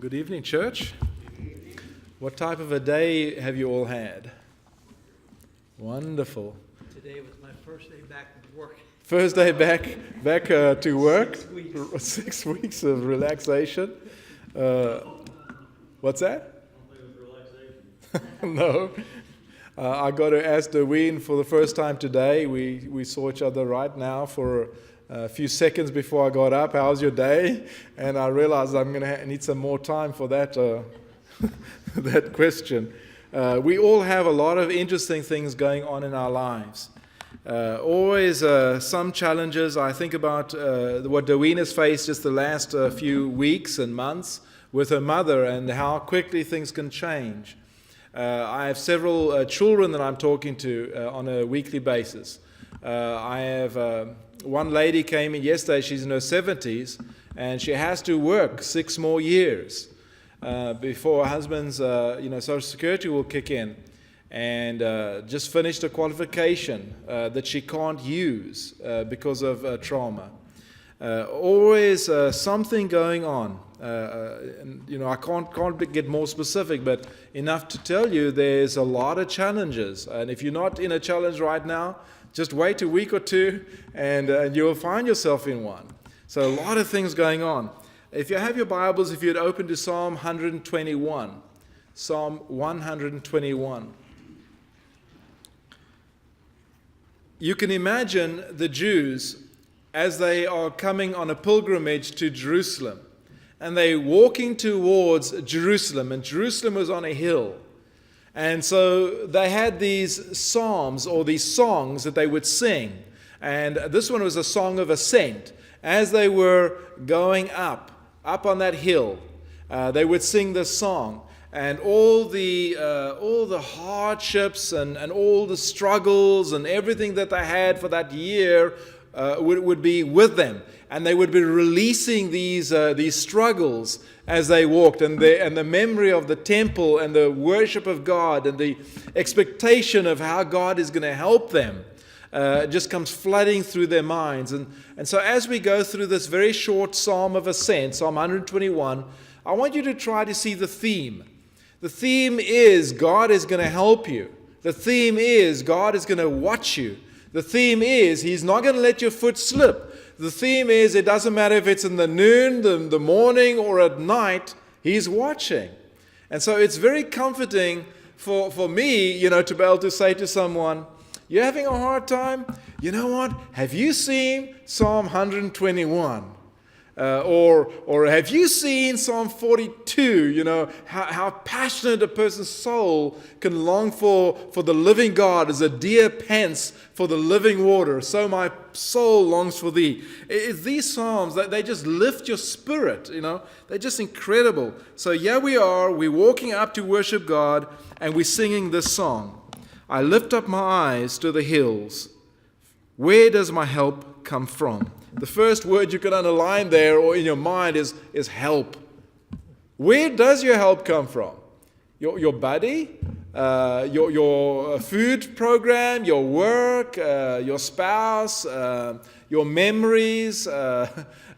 Good evening, church. What type of a day have you all had? Wonderful. Today was my first day back at work. First day back to work. 6 weeks. 6 weeks of relaxation. What's that? No. I got to ask Dwayne for the first time today. We saw each other right now for a few seconds before I got up. How's your day? And I realized I'm going to need some more time for that that question. We all have a lot of interesting things going on in our lives. Always some challenges. I think about what Dwayne has faced just the last few weeks and months with her mother and how quickly things can change. I have several children that I'm talking to on a weekly basis. I have one lady came in yesterday. She's in her 70s, and she has to work 6 more years before her husband's Social Security will kick in. And just finished a qualification that she can't use because of trauma. Always something going on. I can't get more specific, but enough to tell you there's a lot of challenges. And if you're not in a challenge right now, just wait a week or two, and you'll find yourself in one. So a lot of things going on. If you have your Bibles, if you'd open to Psalm 121. Psalm 121. You can imagine the Jews as they are coming on a pilgrimage to Jerusalem. And they're walking towards Jerusalem, and Jerusalem was on a hill. And so they had these psalms or these songs that they would sing. And this one was a song of ascent. As they were going up on that hill, they would sing this song. And all the hardships and all the struggles and everything that they had for that year would be with them. And they would be releasing these struggles as they walked, and the memory of the temple and the worship of God and the expectation of how God is going to help them just comes flooding through their minds. And so as we go through this very short Psalm of Ascent, Psalm 121, I want you to try to see the theme. The theme is God is going to help you. The theme is God is going to watch you. The theme is He's not going to let your foot slip. The theme is it doesn't matter if it's in the noon, the morning, or at night, He's watching. And so it's very comforting for me, to be able to say to someone, you're having a hard time? You know what? Have you seen Psalm 121? Or have you seen Psalm 42? How passionate a person's soul can long for the living God as a deer pants for the living water. So my soul longs for thee. It's these Psalms that they just lift your spirit, They're just incredible. So here we are, we're walking up to worship God, and we're singing this song. I lift up my eyes to the hills. Where does my help come from? The first word you can underline there or in your mind is help. Where does your help come from? Your buddy? Your food program? Your work? Your spouse? Your memories?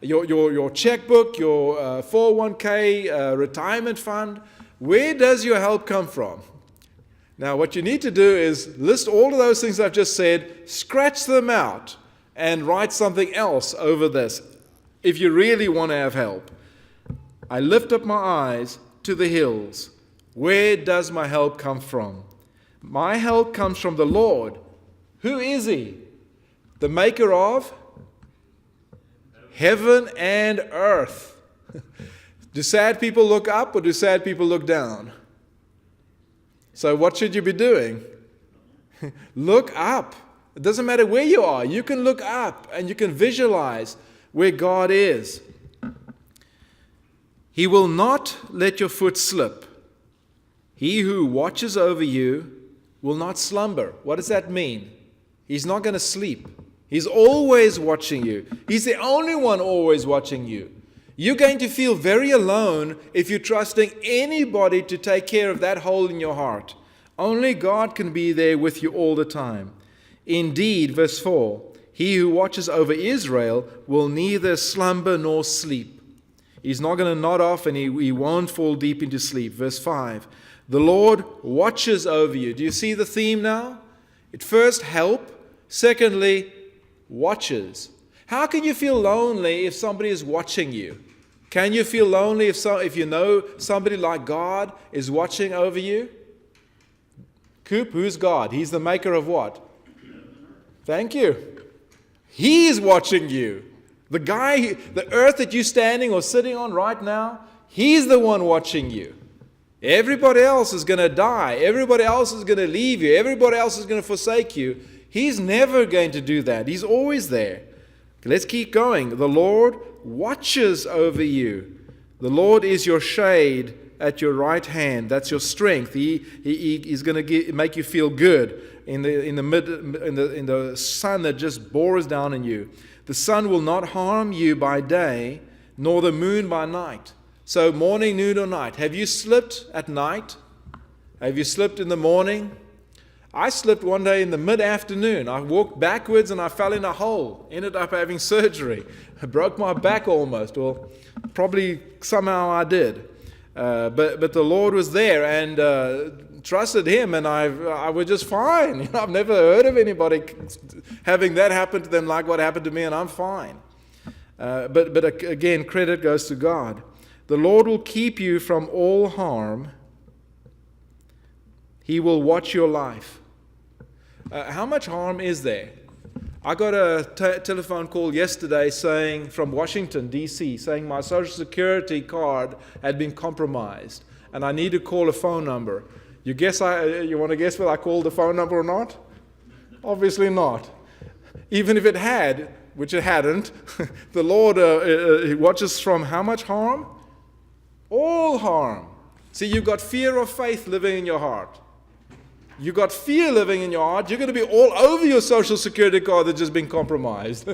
Your checkbook? Your 401k retirement fund? Where does your help come from? Now what you need to do is list all of those things I've just said, scratch them out, and write something else over this if you really want to have help. I lift up my eyes to the hills. Where does my help come from? My help comes from the Lord. Who is He? The maker of heaven and earth. Do sad people look up or do sad people look down? So what should you be doing? Look up. It doesn't matter where you are. You can look up and you can visualize where God is. He will not let your foot slip. He who watches over you will not slumber. What does that mean? He's not going to sleep. He's always watching you. He's the only one always watching you. You're going to feel very alone if you're trusting anybody to take care of that hole in your heart. Only God can be there with you all the time. Indeed, verse 4, He who watches over Israel will neither slumber nor sleep. He's not going to nod off, and he won't fall deep into sleep. Verse 5. The Lord watches over you. Do you see the theme now? It first help. Secondly, watches. How can you feel lonely if somebody is watching you? Can you feel lonely if you know somebody like God is watching over you? Coop, who's God? He's the maker of what? Thank you. He's watching you. The earth that you're standing or sitting on right now, He's the one watching you. Everybody else is going to die. Everybody else is going to leave you. Everybody else is going to forsake you. He's never going to do that. He's always there. Let's keep going. The Lord watches over you. The Lord is your shade at your right hand. That's your strength. He's going to make you feel good in the sun that just bores down on you. The sun will not harm you by day, nor the moon by night. So morning, noon, or night. Have you slept at night? Have you slept in the morning? I slept one day in the mid-afternoon. I walked backwards and I fell in a hole. Ended up having surgery. I broke my back almost. Well, probably somehow I did. But the Lord was there and trusted Him, and I was just fine. I've never heard of anybody having that happen to them like what happened to me, and I'm fine. But again, credit goes to God. The Lord will keep you from all harm. He will watch your life. How much harm is there? I got a telephone call yesterday from Washington, D.C., saying my Social Security card had been compromised, and I need to call a phone number. You want to guess whether I called the phone number or not? Obviously not. Even if it had, which it hadn't, the Lord He watches from how much harm? All harm. See, you've got fear of faith living in your heart. You've got fear living in your heart. You're going to be all over your Social Security card that's just been compromised.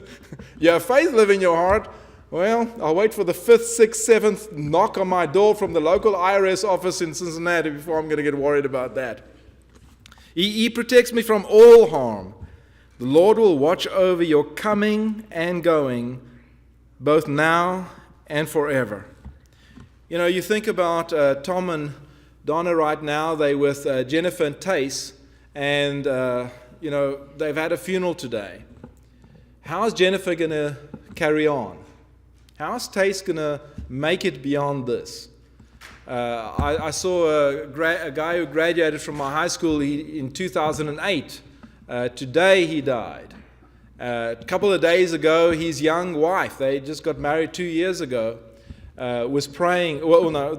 You have faith living in your heart. Well, I'll wait for the 5th, 6th, 7th knock on my door from the local IRS office in Cincinnati before I'm going to get worried about that. He protects me from all harm. The Lord will watch over your coming and going, both now and forever. You think about Tom and Donna right now. They're with Jennifer and Tace, and they've had a funeral today. How's Jennifer going to carry on? How's Tace going to make it beyond this? I saw a guy who graduated from my high school in 2008. Today he died. A couple of days ago, his young wife, they just got married 2 years ago, was praying.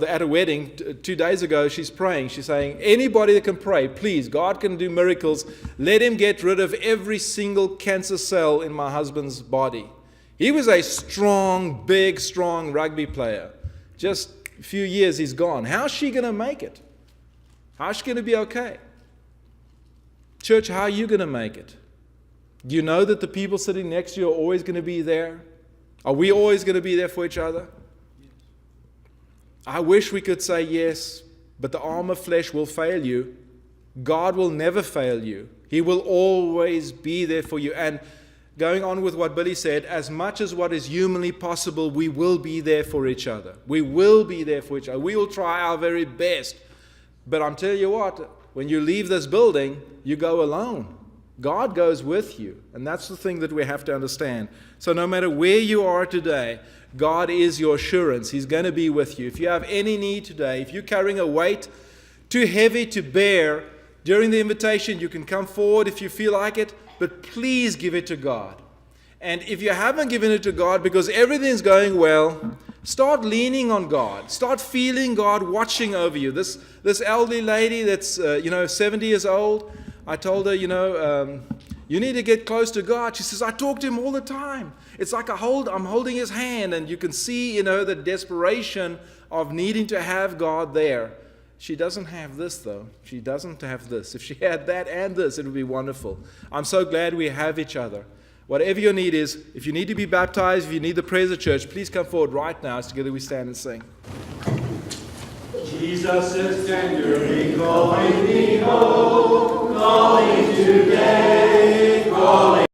At a wedding 2 days ago, she's praying. She's saying, anybody that can pray, please, God can do miracles. Let Him get rid of every single cancer cell in my husband's body. He was a strong, big, strong rugby player. Just a few years, he's gone. How's she going to make it? How's she going to be okay? Church, how are you going to make it? Do you know that the people sitting next to you are always going to be there? Are we always going to be there for each other? I wish we could say yes, but the arm of flesh will fail you. God will never fail you. He will always be there for you. And going on with what Billy said, as much as what is humanly possible, we will be there for each other. We will be there for each other. We will try our very best. But I'm telling you what, when you leave this building, you go alone. God goes with you. And that's the thing that we have to understand. So no matter where you are today, God is your assurance. He's going to be with you. If you have any need today, if you're carrying a weight too heavy to bear, during the invitation, you can come forward if you feel like it, but please give it to God. And if you haven't given it to God because everything's going well, start leaning on God. Start feeling God watching over you. This elderly lady that's 70 years old, I told her, you need to get close to God. She says, I talk to Him all the time. It's like I'm holding His hand, and you can see, the desperation of needing to have God there. She doesn't have this, though. She doesn't have this. If she had that and this, it would be wonderful. I'm so glad we have each other. Whatever your need is, if you need to be baptized, if you need the prayers of the church, please come forward right now as together we stand and sing. Jesus is tenderly calling me home, calling today, calling.